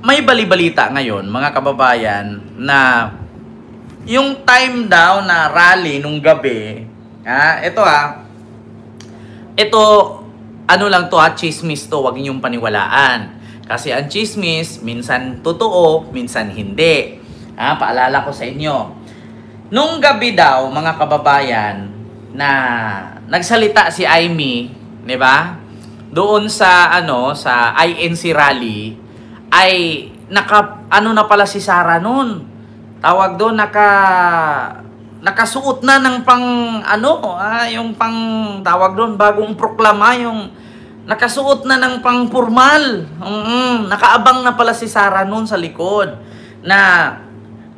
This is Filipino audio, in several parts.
May bali-balita ngayon, mga kababayan, na yung time daw na rally nung gabi, ito, ano lang to chismis to, wag niyong paniwalaan. Kasi ang chismis, minsan totoo, minsan hindi. Paalala ko sa inyo. Nung gabi daw, mga kababayan, na nagsalita si Aimee, di ba? Doon sa sa INC rally, ay na pala si Sara noon. Tawag doon, nakasuot na ng yung pang tawag doon, bagong proklama, yung nakasuot na ng pang formal. Nakaabang na pala si Sara noon sa likod. Na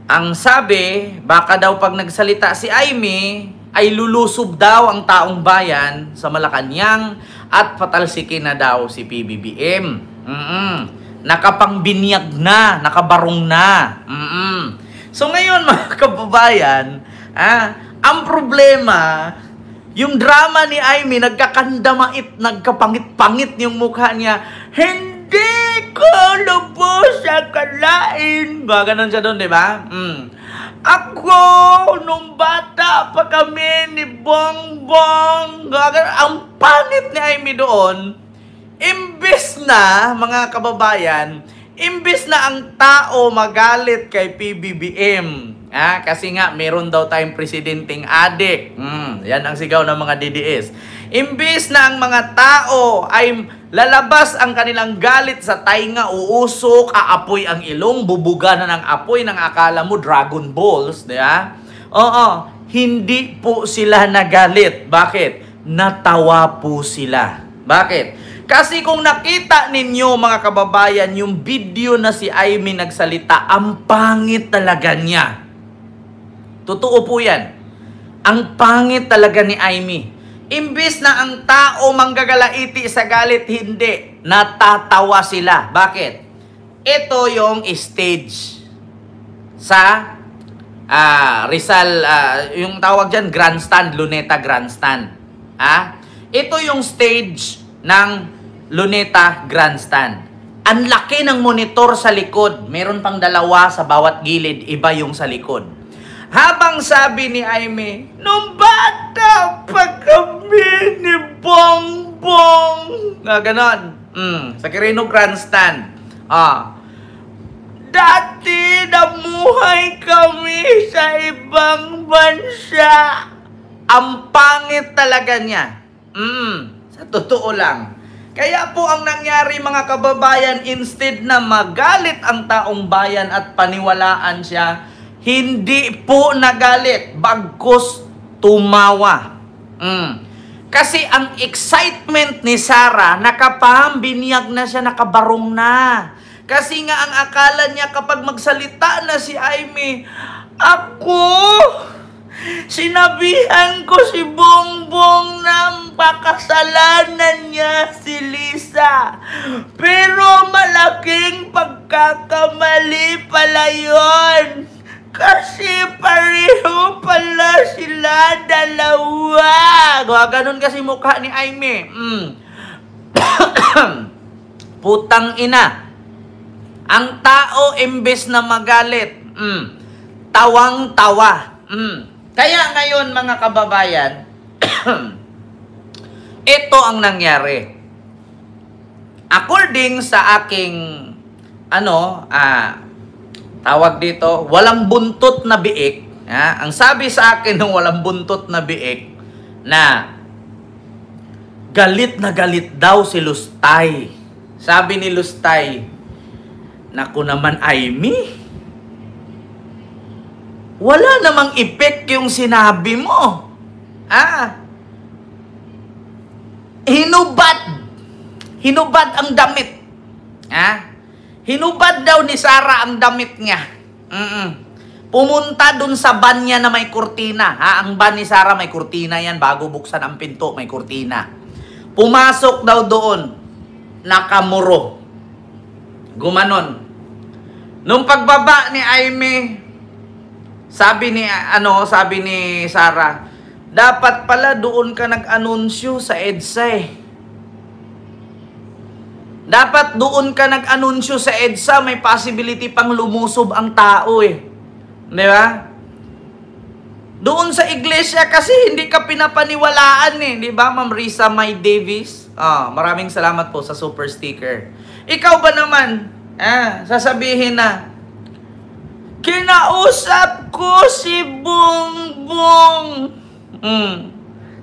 ang sabi, baka daw pag nagsalita si Aimee, ay lulusob daw ang taong bayan sa Malacanang at patalsikin na daw si PBBM. Nakapangbinyag na, nakabarong na. So ngayon, mga kababayan, ang problema, yung drama ni Aimee, nagkapangit-pangit yung mukha niya. Hindi ko lubos akalain. Gaganon siya doon, di ba? Ako, nung bata pa kami ni Bongbong, ang pangit ni Aimee doon. Imbes na, mga kababayan, imbes na ang tao magalit kay PBBM. Kasi nga, meron daw tayong presidenteng adik. Yan ang sigaw ng mga DDS. Imbes na ang mga tao ay lalabas ang kanilang galit sa tainga, uusok, aapoy ang ilong, bubuga na ng apoy, ng akala mo Dragon Balls, diba? Hindi po sila nagalit. Bakit? Natawa po sila. Bakit? Kasi kung nakita ninyo, mga kababayan, yung video na si Aimee nagsalita, ang pangit talaga niya. Totoo po yan. Ang pangit talaga ni Aimee. Imbis na ang tao manggagalaiti sa galit, hindi. Natatawa sila. Bakit? Ito yung stage sa Rizal, yung tawag dyan, grandstand, Luneta grandstand. Ito yung stage ng Luneta grandstand. Ang laki ng monitor sa likod. Meron pang dalawa sa bawat gilid, iba yung sa likod. Habang sabi ni Aimee, nung bata pa kami ni Bongbong. Ganon. Sa Quirino grandstand. Dati namuhay kami sa ibang bansa. Ang pangit talaga niya. Sa totoo lang. Kaya po ang nangyari, mga kababayan, instead na magalit ang taong bayan at paniwalaan siya, hindi po nagalit, bagkus tumawa. Kasi ang excitement ni Sara, nakapahambinyag na siya, nakabarong na. Kasi nga ang akala niya kapag magsalita na si Aimee, ako, sinabihan ko si Bongbong na pakasalanan niya si Lisa. Pero malaking pagkakamali pala yun. Kasi pareho pala sila dalawa. Ganon kasi mukha ni Aimee. Putang ina. Ang tao imbes na magalit, tawang-tawa. Kaya ngayon, mga kababayan, ito ang nangyari. According sa aking tawag dito, walang buntot na biik. Ang sabi sa akin ng walang buntot na biik, na galit na galit daw si Lustay. Sabi ni Lustay, naku naman Aimee, wala namang effect yung sinabi mo. Hinubad ang damit. Hinubad daw ni Sara ang damit niya. Pumunta dun sa ban niya na may kurtina. Ang ban ni Sara may kurtina yan. Bago buksan ang pinto, may kurtina. Pumasok daw doon. Nakamuro. Gumanon. Nung pagbaba ni Aimee, sabi ni Sara, dapat pala doon ka nag-anunsyo sa EDSA. Dapat doon ka nag-anunsyo sa EDSA, may possibility pang lumusob ang tao eh. Di ba? Doon sa iglesia kasi hindi ka pinapaniwalaan eh. Di ba, Ma'am Risa May Davis? Maraming salamat po sa super sticker. Ikaw ba naman, sasabihin na, kinausap ko si Bongbong.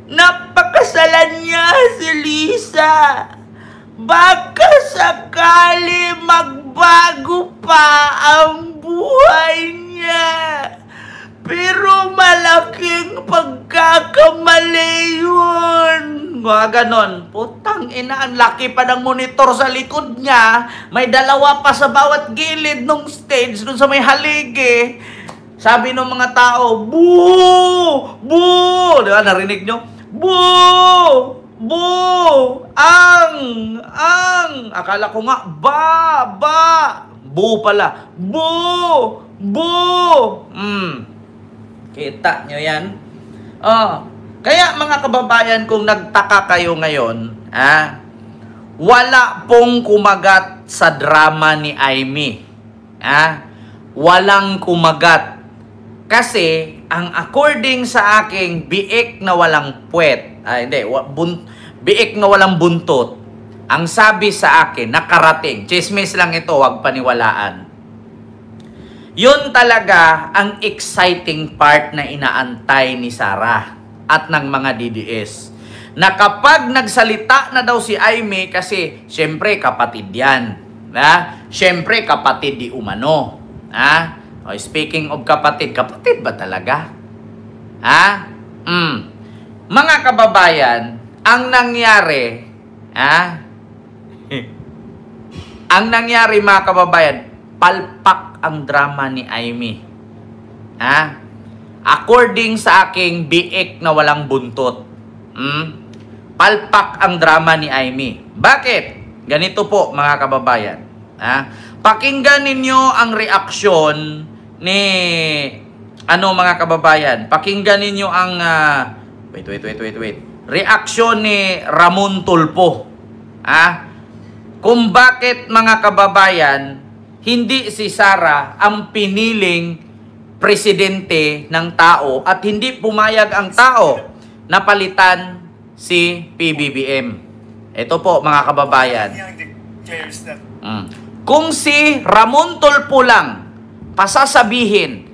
Napakasalan niya si Lisa. Baka sakali magbago pa ang buhay niya. Pero malaking pagkakamali yun. Mga ganon. Putang ina, ang laki pa ng monitor sa likod niya. May dalawa pa sa bawat gilid ng stage dun sa may haligi. Sabi ng mga tao, boo! Boo! Diba, narinig nyo? Boo! Boo! Ang! Akala ko nga, ba! Boo pala. Boo! Boo! Kita nyo yan? Kaya mga kababayan, kung nagtaka kayo ngayon, wala pong kumagat sa drama ni Aimee. Walang kumagat. Kasi, ang according sa aking biik na walang puwet, biik na walang buntot, ang sabi sa akin, nakarating, chismis lang ito, wag paniwalaan. Yun talaga ang exciting part na inaantay ni Sara at ng mga DDS. Na kapag nagsalita na daw si Aimee, kasi syempre kapatid yan. Syempre kapatid di umano. Speaking of kapatid, kapatid ba talaga? Mga kababayan, ang nangyari, ang nangyari mga kababayan, palpak ang drama ni Aimee. According sa aking biik na walang buntot, palpak ang drama ni Aimee. Bakit? Ganito po mga kababayan. Pakinggan ninyo ang reaksyon ni mga kababayan. Pakinggan ninyo ang wait. Reaksyon ni Ramon Tulfo. Kung bakit mga kababayan hindi si Sara ang piniling presidente ng tao at hindi pumayag ang tao na palitan si PBBM. Ito po mga kababayan. Kung si Ramon Tulfo lang pasasabihin,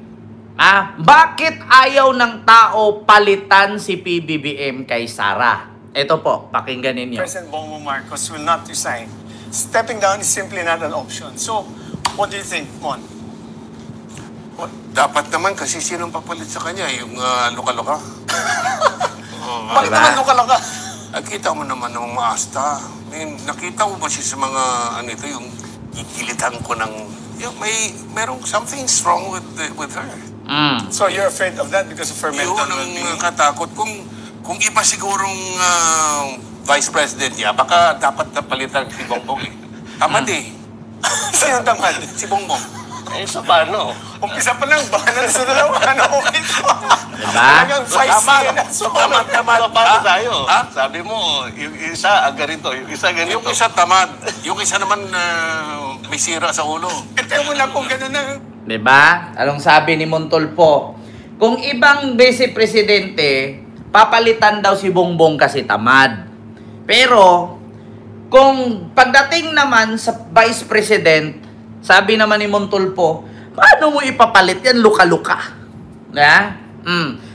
bakit ayaw ng tao palitan si PBBM kay Sara? Ito po, pakinggan ninyo. President Bongbong Marcos will not resign. Stepping down is simply not an option. So, what do you think, Mon? Dapat naman kasi sinong papalit sa kanya, yung luka-luka. Bakit naman luka-luka? Nakita mo naman ng maasta. Nakita mo ba siya sa mga, yung gigilitan ko ng, merong something strong with her. So, you're afraid of that because of her mental well-being? Yun ang katakot. Kung iba sigurong vice president niya, baka dapat napalitan si Bongbong. Tamad eh. Sino tamad? Si Bongbong. So paano? Umpisa pa lang, baka na sa dalawa. Diba? Tamad pa tayo. Sabi mo, yung isa ganito, yung isa ganito. Yung isa tamad. Yung isa naman may sira sa ulo. Ito mo na kung gano'n na. Diba? Anong sabi ni Montulfo? Kung ibang vice-presidente, papalitan daw si Bongbong kasi tamad. Pero, kung pagdating naman sa vice-president, sabi naman ni Montulfo, paano mo ipapalit yan? Luka-luka.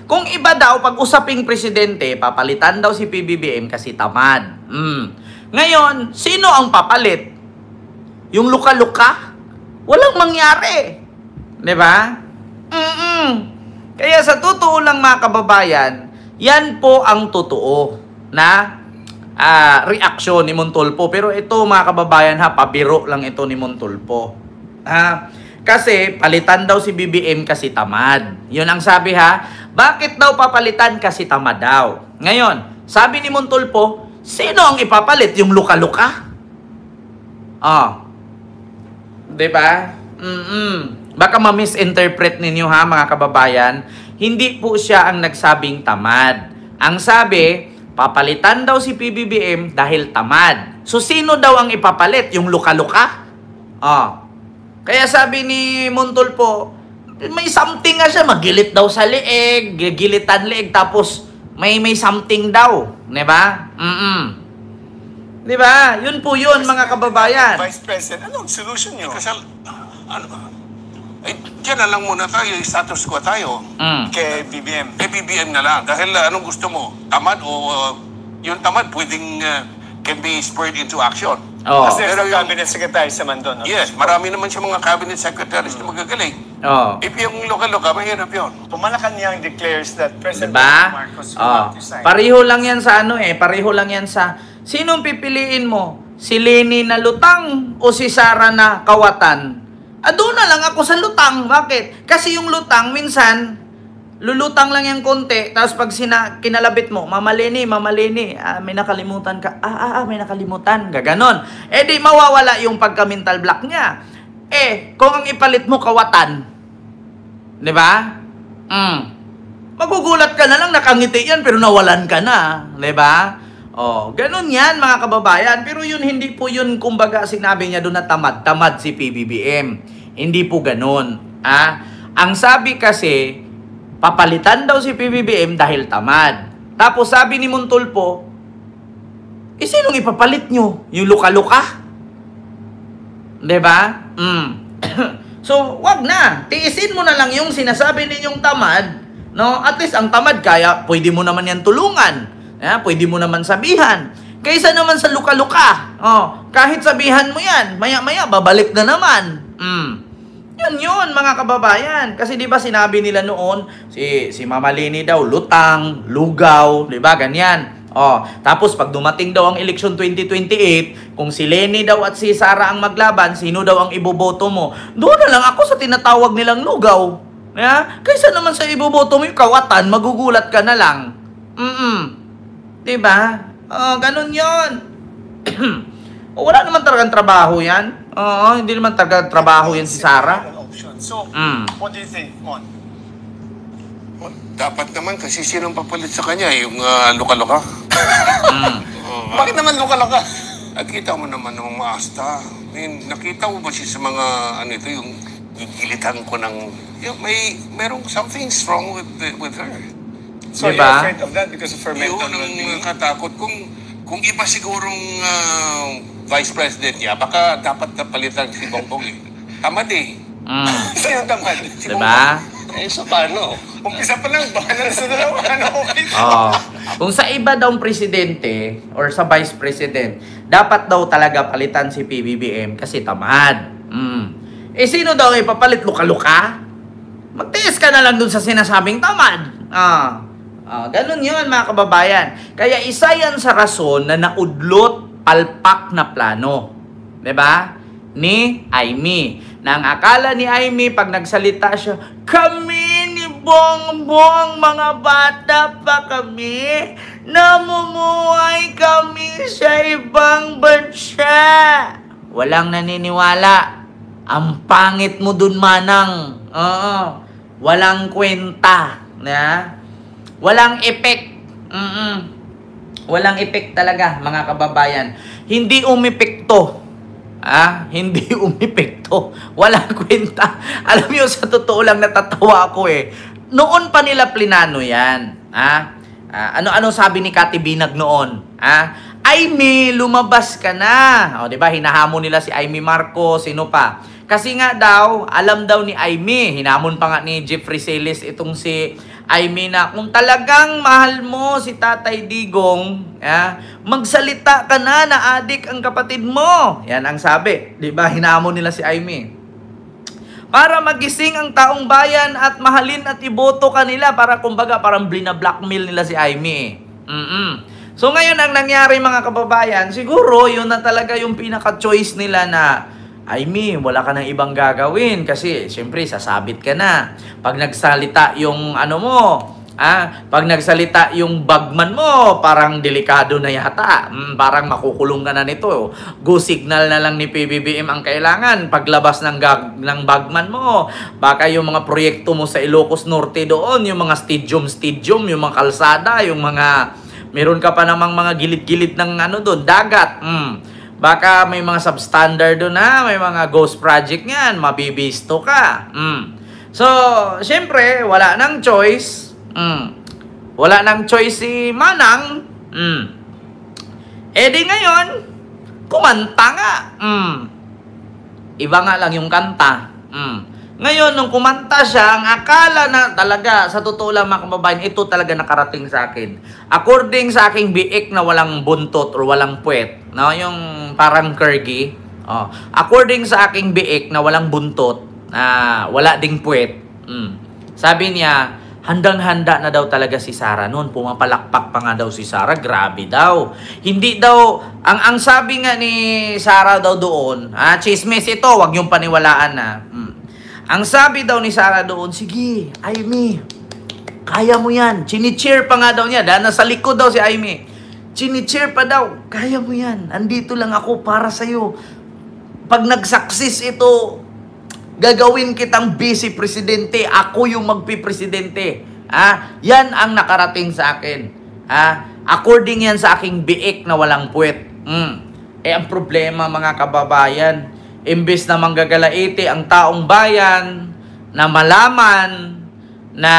Kung iba daw, pag usaping presidente, papalitan daw si PBBM kasi tamad. Ngayon, sino ang papalit? Yung luka-luka? Walang mangyari. Diba? Kaya sa totoo lang mga kababayan, yan po ang totoo na reaksyon ni Montulfo. Pero ito mga kababayan pabiro lang ito ni Montulfo. Kasi palitan daw si BBM kasi tamad. Yun ang sabi Bakit daw papalitan? Kasi tamad daw. Ngayon, sabi ni Montulfo, sino ang ipapalit? Yung luka-luka? Diba? Baka ma-misinterpret ninyo mga kababayan. Hindi po siya ang nagsabing tamad. Ang sabi, papalitan daw si PBBM dahil tamad. So, sino daw ang ipapalit? Yung luka-luka? Kaya sabi ni Montulfo, may something nga siya, magilit daw sa leeg, gilitan leeg, tapos may something daw. Diba? Diba? Yun po yun, mga kababayan. Vice President, anong solution nyo? Kasal, ay, dyan na lang muna tayo, status quo tayo. Kay BBM. BBM na lang. Dahil anong gusto mo? Tamad o yung tamad pwedeng can be spurred into action. Kasi there's Pero a yung- cabinet secretary sa Mandon. Yes, marami naman siya mga cabinet secretaries na magagaling. If yung loka-loka, mahirap yun. Kung Malacanang declares that President Diba? Marcos will not resign. Pareho lang yan sa pareho lang yan sa, sinong pipiliin mo? Si Leni na lutang o si Sara na kawatan? Doon na lang ako sa lutang. Bakit? Kasi yung lutang, minsan, lulutang lang yung konti, tapos pag kinalabit mo, Mama Leni, may nakalimutan ka. May nakalimutan. Gaganon. Di mawawala yung pagka-mental block niya. Kung ang ipalit mo, kawatan. Di ba? Magugulat ka na lang, nakangiti yan, pero nawalan ka na. Di ba? Ganun yan, mga kababayan. Pero yun, hindi po yun, kumbaga, sinabi niya doon na tamad si PBBM. Hindi po ganun. Ang sabi kasi, papalitan daw si PBBM dahil tamad. Tapos sabi ni Montulfo, sinong ipapalit nyo? Yung luka-luka? Diba? So, wag na. Tiisin mo na lang yung sinasabi ninyong tamad. No? At least ang tamad, kaya pwede mo naman yan tulungan. Pwede mo naman sabihan. Kaysa naman sa luka-luka. Kahit sabihan mo yan, maya-maya, babalik na naman. Yun, mga kababayan. Kasi di ba sinabi nila noon, si Mama Leni daw, lutang, lugaw, di ba, ganyan. Tapos pag dumating daw ang eleksyon 2028, kung si Leni daw at si Sara ang maglaban, sino daw ang iboboto mo? Doon na lang ako sa tinatawag nilang lugaw. Kaysa naman sa iboboto mo yung kawatan, magugulat ka na lang. Di ba? Ganun yun. Wala naman talagang trabaho yan. Hindi naman talaga trabaho yan si Sara. So, what do you think, Mon? Dapat naman kasi sinong papalit sa kanya, yung luka-loka. Bakit naman luka-luka? Nakita mo naman ng maasta. Nakita mo ba siya sa mga, yung gigilitan ko ng, merong something's wrong with her. So, Diba? you're afraid of that because of her mental Yun ang well-being? katakot. Kung iba sigurong vice president niya, baka dapat napalitan si Bongbong. Tamad eh. Sino ang tamad? Diba? So paano? Umpisa pa lang, baka na sa dalawa. Okay. Kung sa iba daw presidente or sa vice president, dapat daw talaga palitan si PBBM kasi tamad. Sino daw ipapalit? Luka-luka? Magtiis ka na lang dun sa sinasabing tamad. Ganun yun, mga kababayan. Kaya isa yan sa rason na naudlot palpak na plano. Diba? Ni Amy. Na ang akala ni Amy, pag nagsalita siya, kami ni Bongbong, mga bata pa kami, namumuhay kami sa ibang bansa. Walang naniniwala. Ang pangit mo dun, Manang. Walang kwenta. Walang effect. Walang effect talaga, mga kababayan. Hindi umepekto. Hindi umepekto. Walang kwenta. Alam niyo, sa totoo lang natatawa ako Noon pa nila plinano yan. Ano sabi ni Kati Binag noon? Amy, lumabas ka na. Diba? Hinahamon nila si Amy Marcos, sino pa? Kasi nga daw, alam daw ni Amy, hinamon pa nga ni Jeffrey Celis itong si Amy na kung talagang mahal mo si Tatay Digong, magsalita ka na adik ang kapatid mo. Yan ang sabi. Diba? Hinamon nila si Amy. Para magising ang taong bayan at mahalin at iboto kanila para kumbaga parang blina-blackmail nila si Amy. So ngayon ang nangyari, mga kababayan, siguro yun na talaga yung pinaka-choice nila na Amy, wala ka nang ibang gagawin kasi syempre sasabit ka na. Pag nagsalita yung pag nagsalita yung bagman mo, parang delikado na yata. Parang makukulong ka na nito. Go signal na lang ni PBBM ang kailangan. Paglabas ng bagman mo, baka yung mga proyekto mo sa Ilocos Norte doon, yung mga stadium, yung mga kalsada, yung mga meron ka pa namang mga gilid-gilid ng doon, dagat. Baka may mga substandard doon na, may mga ghost project niyan, mabibisto ka. So, syempre, wala nang choice. Wala nang choice si Manang. Eh di ngayon, kumanta nga. Iba nga lang yung kanta. Ngayon, nung kumanta siya, ang akala na talaga, sa totoo lang mga kababayan, ito talaga nakarating sa akin. According sa aking biik na walang buntot or walang puwet, no? Yung parang Kyrgyz. According sa aking biik na walang buntot, wala ding puwet, sabi niya, handang-handa na daw talaga si Sarah noon. Pumapalakpak pa nga daw si Sarah. Grabe daw. Hindi daw, ang sabi nga ni Sarah daw doon, chismis ito, wag yung paniwalaan na. Ang sabi daw ni Sarah doon, sige, Aimee, kaya mo yan. Chinicheer pa nga daw niya. Dahil nasa likod daw si Aimee. Chinicheer pa daw, kaya mo yan. Andito lang ako para sa'yo. Pag nag-success ito, gagawin kitang vice presidente. Ako yung magpipresidente. Yan ang nakarating sa akin. According yan sa aking biik na walang puwet. Ang problema mga kababayan, imbes na manggagalaiti ang taong bayan na malaman na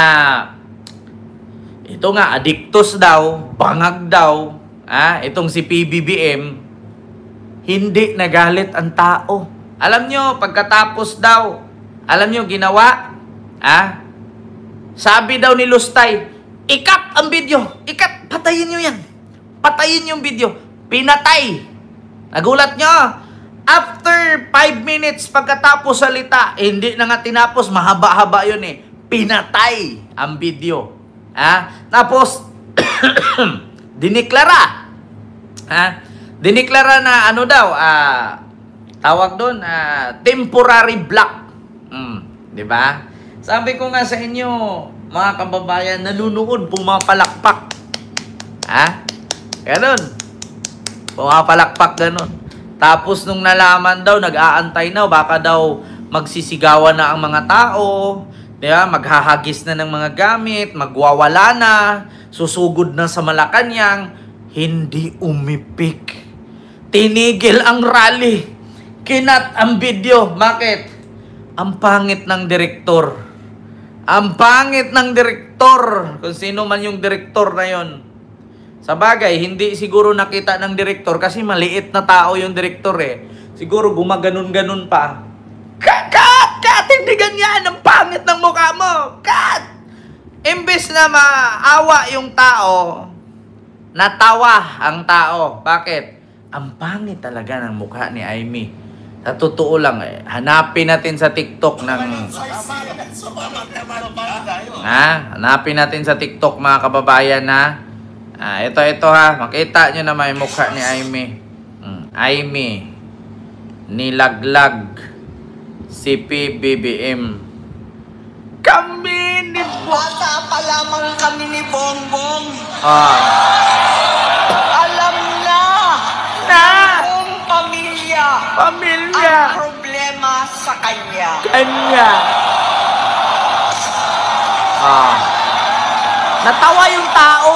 ito nga, adiktos daw, bangag daw, itong si PBBM, hindi nagalit ang tao. Alam nyo, pagkatapos daw, alam nyo, ginawa, sabi daw ni Lustay, ikat ang video, ikat, patayin nyo yan. Patayin yung video. Pinatay. Nagulat nyo? After 5 minutes pagkatapos salita, hindi na nga tinapos, mahaba-haba yun eh. Pinatay ang video. Tapos, diniklara. Diniklara na ano daw, tawag doon, temporary block. Di ba? Sabi ko nga sa inyo, mga kababayan, nanunood, pumapalakpak. Ganon. Pumapalakpak, ganon. Tapos nung nalaman daw, nag-aantay na, baka daw magsisigawan na ang mga tao, diba? Maghahagis na ng mga gamit, magwawala na, susugod na sa Malacanang, hindi umipik. Tinigil ang rally. Kinat ang video. Bakit? Ang pangit ng direktor. Ang pangit ng direktor. Kung sino man yung direktor na yon. Sa bagay, hindi siguro nakita ng direktor kasi maliit na tao yung direktor eh. Siguro gumaganon-ganon pa. Kat! Hindi ganyan! Ang pangit ng mukha mo! Kat! Imbes na maawa yung tao, natawa ang tao. Bakit? Ang pangit talaga ng mukha ni Aimee. Sa totoo lang eh. Hanapin natin sa TikTok ng... Hanapin natin sa TikTok mga kababayan na ito ha, makita nyo naman yung mukha ni Aimee. Aimee, nilaglag si PBBM. Kami ni Bata pa lamang kami ni Bongbong. Alam na buong pamilya ang problema sa kanya. Natawa yung tao.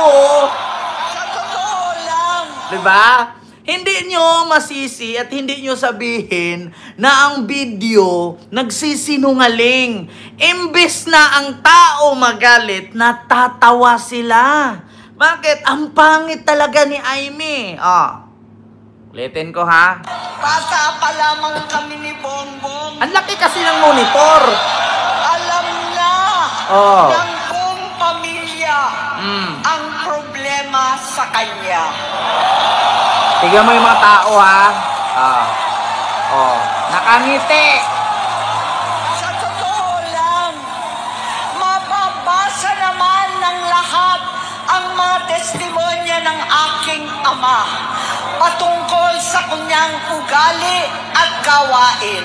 Diba? Hindi nyo masisi at hindi nyo sabihin na ang video nagsisinungaling. Imbes na ang tao magalit, natatawa sila. Bakit? Ang pangit talaga ni Aimee. Ulitin ko ha. Bata pa lamang kami ni Bongbong. Ang laki kasi ng monitor. Alam na ng buong pamilya ang problema sa kanya. Tignan mo yung mga tao ha. Nakangiti. Sa totoo lang, mababasa naman ng lahat ang mga testimonya ng aking ama patungkol sa kanyang ugali at gawain.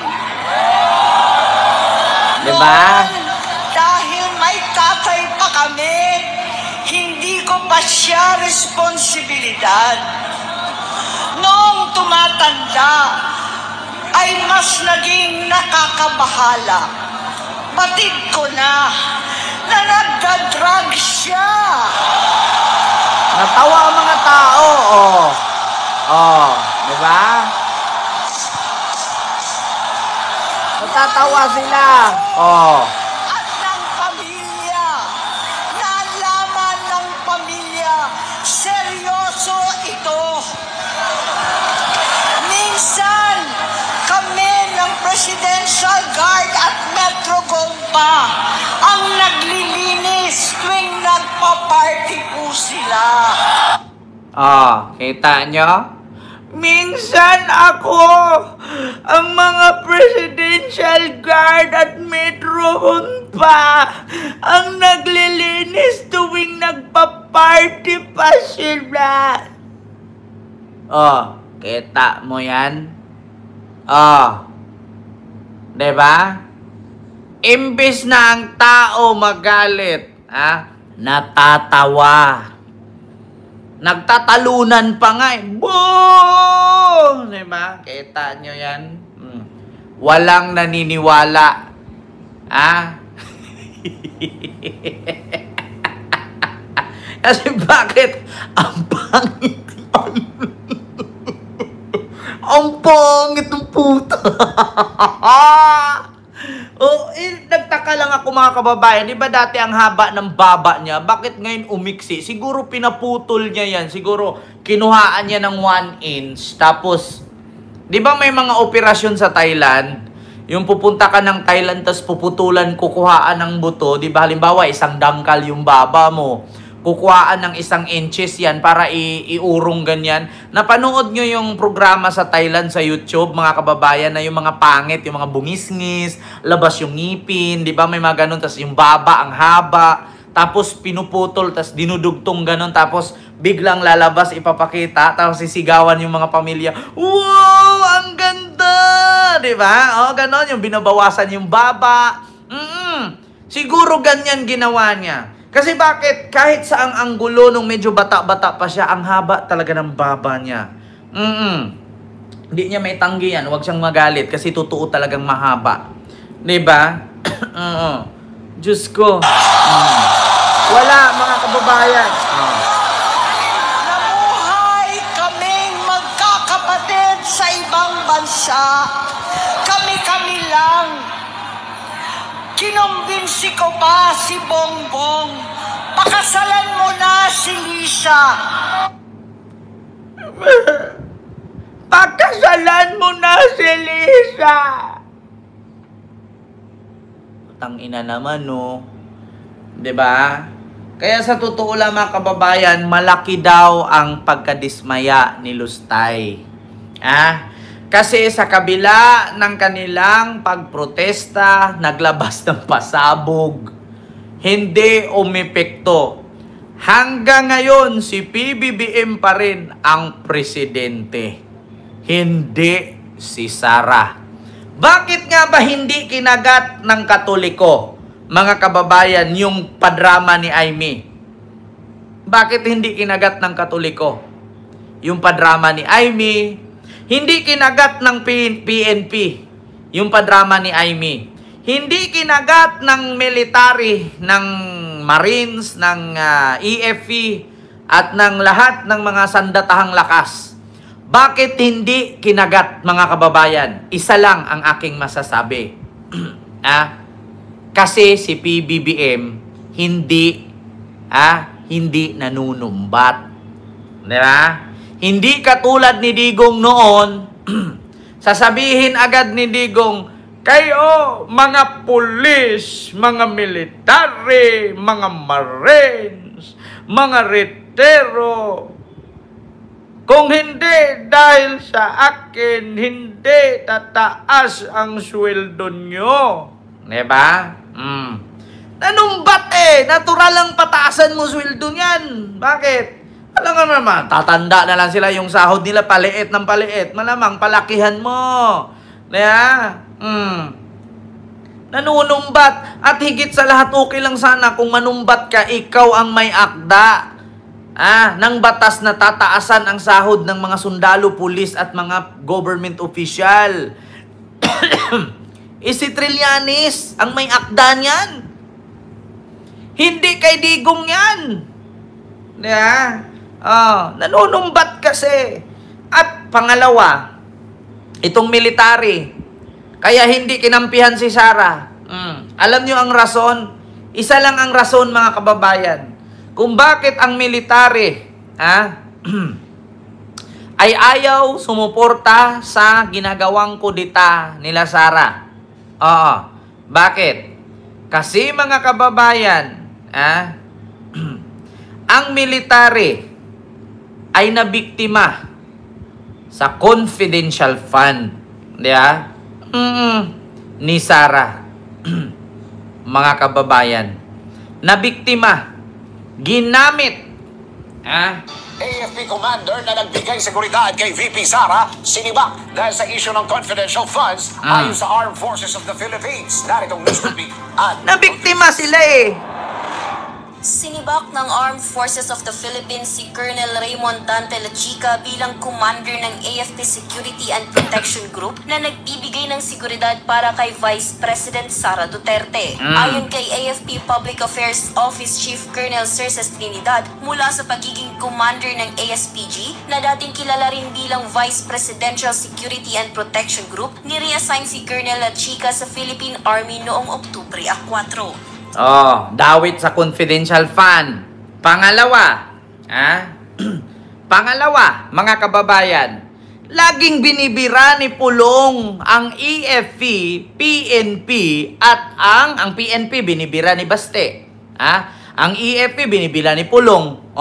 Diba? Noon, dahil may tatay pa kami, hindi ko pa siya responsibilidad. Noong tumatanda, ay mas naging nakakabahala. Batid ko na nagda-drug siya. Natawa ang mga tao. Diba? Magtatawa sila. Oh. At ng pamilya. Nalaman ng pamilya, seryoso ito. Minsan, kami ng Presidential Guard at Metro Gold pa ang naglilinis tuwing nagpa-party po sila. Kita nyo? Minsan ako, ang mga Presidential Guard at Metro pa ang naglilinis tuwing nagpa-party pa sila. Kita mo yan? Diba? Imbis na ang tao magalit, natatawa. Nagtatalunan pa nga Boo! Diba? Kita nyo yan? Walang naniniwala. Kasi bakit? Ang pangit. Ang pangit ng puta. Nagtaka lang ako mga kababayan. Di ba dati ang haba ng baba niya? Bakit ngayon umiksi? Siguro pinaputol niya yan. Siguro kinuhaan niya ng 1 inch. Tapos, di ba may mga operasyon sa Thailand? Yung pupunta ka ng Thailand, tapos puputulan, kukuhaan ng buto. Di ba halimbawa, isang dangkal yung baba mo. Kukuhaan ng 1 inches yan para iurong ganyan. Napanood nyo yung programa sa Thailand sa YouTube, mga kababayan, na yung mga pangit, yung mga bungisngis, labas yung ngipin, di ba? May mga ganun, tapos yung baba, ang haba, tapos pinuputol, tapos dinudugtong ganun, tapos biglang lalabas, ipapakita, tapos sisigawan yung mga pamilya, wow, ang ganda! Di ba? Ganun, yung binabawasan yung baba. Siguro ganyan ginawa niya. Kasi bakit? Kahit saang anggulo nung medyo bata-bata pa siya, ang haba talaga ng baba niya. Hindi niya may tanggi yan. Huwag siyang magalit kasi totoo talagang mahaba. Diba? Diyos ko. Wala, mga kababayan. Namuhay kaming magkakapatid sa ibang bansa. Kami-kami lang. Kinumbinsi ko pa si Bongbong. Pakasalan mo na si Lisa. Pakasalan mo na si Lisa. Tangina naman, no? Diba? Kaya sa totoo lang, mga kababayan, malaki daw ang pagkadismaya ni Lustay. Kasi sa kabila ng kanilang pagprotesta, naglabas ng pasabog, hindi umepekto. Hanggang ngayon, si PBBM pa rin ang presidente. Hindi si Sara. Bakit nga ba hindi kinagat ng Katoliko, mga kababayan, yung padrama ni Aimee? Bakit hindi kinagat ng Katoliko yung padrama ni Aimee? Hindi kinagat ng PNP, yung padrama ni Aimee. Hindi kinagat ng military, ng Marines, ng EFE, at ng lahat ng mga sandatahang lakas. Bakit hindi kinagat, mga kababayan? Isa lang ang aking masasabi. Kasi si PBBM hindi nanunumbat. Diba? Hindi katulad ni Digong noon, sasabihin agad ni Digong, kayo, mga pulis, mga military, mga marines, mga retero, kung hindi dahil sa akin, hindi tataas ang sweldo nyo. Diba? Nanumbat natural lang pataasan mo sweldo niyan. Bakit? Alam nga naman, tatanda na lang sila yung sahod nila, paliit ng paliit. Malamang, palakihan mo. Diba? Nanunumbat. At higit sa lahat, okay lang sana kung manumbat ka, ikaw ang may akda. Ng batas na tataasan ang sahod ng mga sundalo, pulis at mga government official. Si Trillanes ang may akda niyan. Hindi kay Digong yan. Diba? Nanunumbat kasi. At pangalawa, itong military, Kaya hindi kinampihan si Sara. Alam nyo ang rason? Isa lang ang rason, mga kababayan. Kung bakit ang military ay ayaw sumuporta sa ginagawang kudita nila Sara. Oo. Bakit? Kasi mga kababayan, ang military ay nabiktima sa confidential fund, di ba? Ni Sara. Mga kababayan, nabiktima, ginamit, AFP commander na nagbigay seguridad kay VP Sara, sinibak dahil sa issue ng confidential funds ayon sa Armed Forces of the Philippines. Naritong news to be at nabiktima sila eh. Sinibak ng Armed Forces of the Philippines si Colonel Raymond Dante Lachica bilang commander ng AFP Security and Protection Group na nagbibigay ng seguridad para kay Vice President Sara Duterte. Ayon kay AFP Public Affairs Office Chief Colonel Cerces Trinidad, mula sa pagiging commander ng ASPG na dating kilala rin bilang Vice Presidential Security and Protection Group, nireassign si Colonel Lachica sa Philippine Army noong Oktubre 4. Dawit sa confidential fund. Pangalawa, pangalawa, mga kababayan, laging binibira ni Pulong ang EFP, PNP, at ang PNP binibira ni Baste. Ang EFP binibira ni Pulong.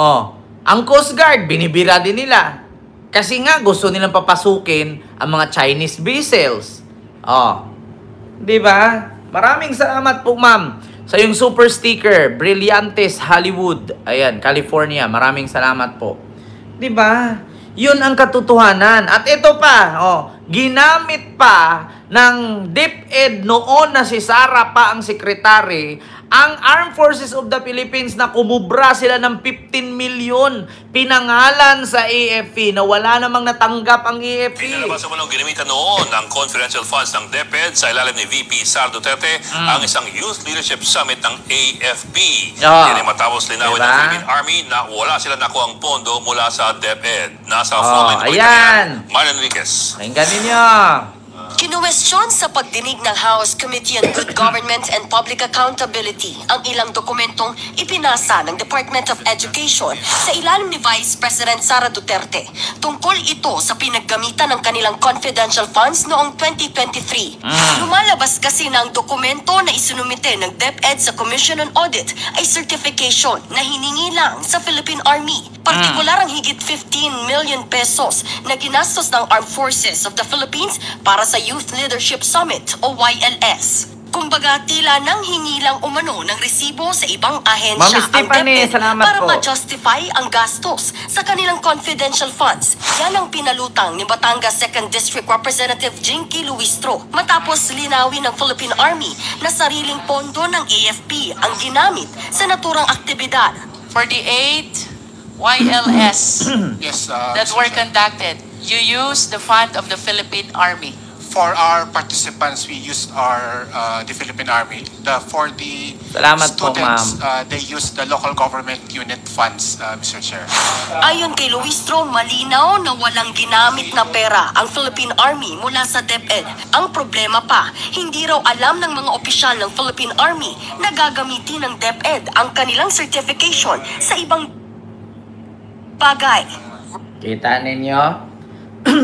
Ang Coast Guard binibira din nila. Kasi nga gusto nilang papasukin ang mga Chinese vessels. Di ba? Maraming salamat po, ma'am. Sa yung super sticker, Brillantes Hollywood. Ayan, California. Maraming salamat po. 'Di ba? 'Yun ang katotohanan. At ito pa, ginamit pa ng DepEd noon na si Sara pa ang sekretary, ang Armed Forces of the Philippines na kumubra sila ng 15 million pinangalan sa AFP na wala namang natanggap ang AFP. Pinalabas naman ang ginamitan noon ng confidential funds ng DepEd sa ilalim ni VP Sara Duterte ang isang Youth Leadership Summit ng AFP. Yan ay matapos linawin ng Philippine Army na wala sila nakuha ang pondo mula sa DepEd. Nasa phone line ayan. Marlon Enriquez. Pakinggan ninyo. Kinuwestiyon sa pagdinig ng House Committee on Good Government and Public Accountability ang ilang dokumentong ipinasa ng Department of Education sa ilalim ni Vice President Sara Duterte. Tungkol ito sa pinaggamitan ng kanilang confidential funds noong 2023. Lumalabas kasi na ang dokumento na isinumite ng DepEd sa Commission on Audit ay certification na hiningi lang sa Philippine Army. Partikular ang higit 15 million pesos na ginastos ng Armed Forces of the Philippines para sa Youth Leadership Summit o YLS. Kumbaga, tila nang hingi lang umano ng resibo sa ibang ahensya ang DepEd para ma-justify ang gastos sa kanilang confidential funds. Yan ang pinalutang ni Batangas 2nd District Representative Jinky Luistro matapos linawin ng Philippine Army na sariling pondo ng AFP ang ginamit sa naturang aktibidad. For the 8 YLS that were conducted, you used the fund of the Philippine Army. For our participants, we used the Philippine Army. For the students, they used the local government unit funds, Mr. Chair. Ayon kay Luistro, malinaw na walang ginamit na pera ang Philippine Army mula sa DepEd. Ang problema pa, hindi raw alam ng mga opisyal ng Philippine Army na gagamitin ng DepEd ang kanilang certification sa ibang bagay. Kita ninyo?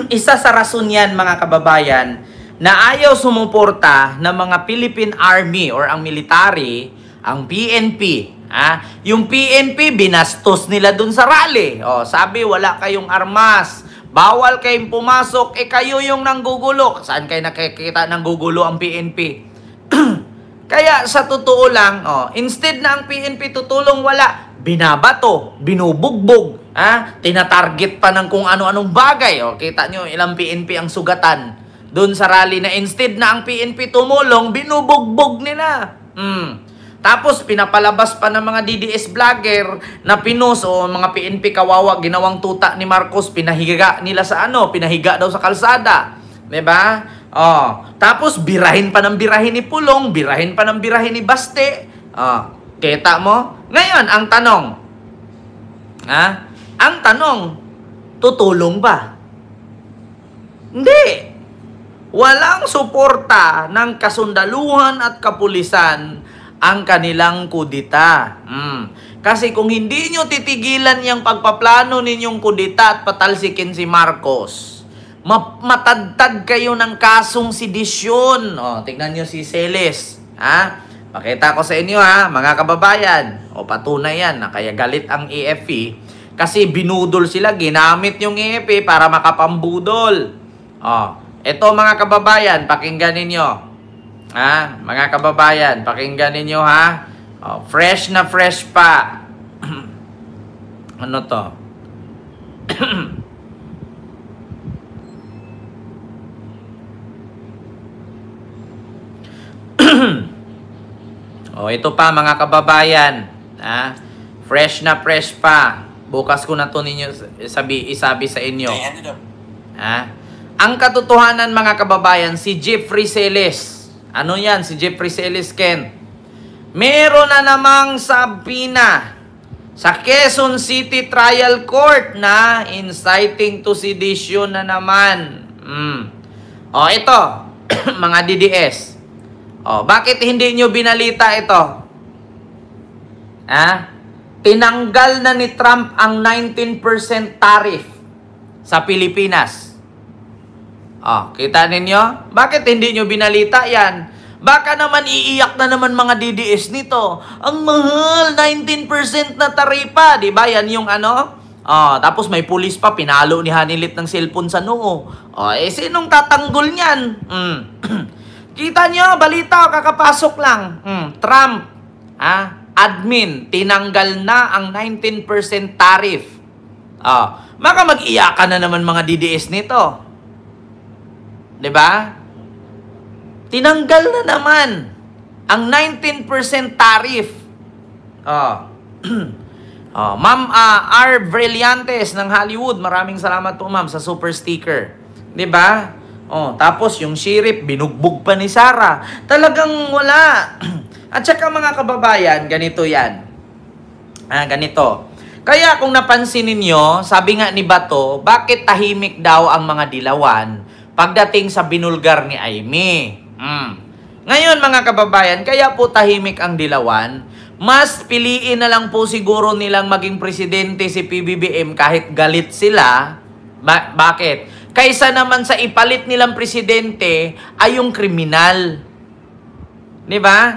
Isa sa rason yan, mga kababayan, na ayaw sumuporta ng mga Philippine Army or ang military, ang PNP. Yung PNP, binastos nila dun sa rally. Sabi, wala kayong armas, bawal kayong pumasok, kayo yung nanggugulo. Saan kayo nakikita nanggugulo ang PNP? Kaya sa totoo lang, instead na ang PNP tutulong, wala. Binabato, binubugbog, tinatarget pa ng kung ano-anong bagay. Kita nyo, ilang PNP ang sugatan doon sa rally na instead na ang PNP tumulong, binubugbog nila. Tapos pinapalabas pa ng mga DDS vlogger na pinos mga PNP kawawa, ginawang tuta ni Marcos, pinahiga nila sa pinahiga daw sa kalsada. Diba? Tapos birahin pa ng birahin ni Pulong, birahin pa ng birahin ni Baste. Kita mo? Ngayon, ang tanong, tutulong ba? Hindi. walang suporta ng kasundaluhan at kapulisan ang kanilang kudita. Kasi kung hindi nyo titigilan yung pagpaplano ninyong kudita at patalsikin si Marcos, matadtad kayo ng kasong sedisyon. Tignan nyo si Celes. Pakita ko sa inyo mga kababayan. Patunay yan na kaya galit ang AFP. Kasi binudol sila, ginamit yung AFP para makapambudol. Ito mga kababayan, pakinggan ninyo. Mga kababayan, pakinggan ninyo fresh na fresh pa. Ano to? Ito pa mga kababayan. Fresh na fresh pa. Bukas ko na to ninyo isabi sa inyo. Ang katotohanan mga kababayan, si Jeffrey Celes. Ano yan? Si Jeffrey Celes, Ken. Meron na namang sabina sa Quezon City Trial Court na inciting to sedition na naman. Ito, mga DDS. Bakit hindi nyo binalita ito? Tinanggal na ni Trump ang 19% tariff sa Pilipinas. Kita ninyo? Bakit hindi nyo binalita yan? Baka naman iiyak na naman mga DDS nito. Ang mahal, 19% na taripa. Diba? Yan yung ano? Tapos may pulis pa, pinalo ni Hanilit ng cellphone sa noo. Sinong tatanggol niyan? Kita nyo, balita, kakapasok lang. Trump, admin, tinanggal na ang 19% tariff. Maka mag-iyakan na naman mga DDS nito. Diba? Tinanggal na naman ang 19% tariff. Ma'am R. Brillantes ng Hollywood, maraming salamat po ma'am sa super sticker. Diba? Tapos yung sheriff, binugbog pa ni Sara. Talagang wala. At saka mga kababayan, ganito yan. Ganito. Kaya kung napansin ninyo, sabi nga ni Bato, bakit tahimik daw ang mga dilawan pagdating sa binulgar ni Aimee? Ngayon mga kababayan, kaya po tahimik ang dilawan, mas piliin na lang po siguro nilang maging presidente si PBBM kahit galit sila. Bakit? Kaysa naman sa ipalit nilang presidente ay yung kriminal. Di ba?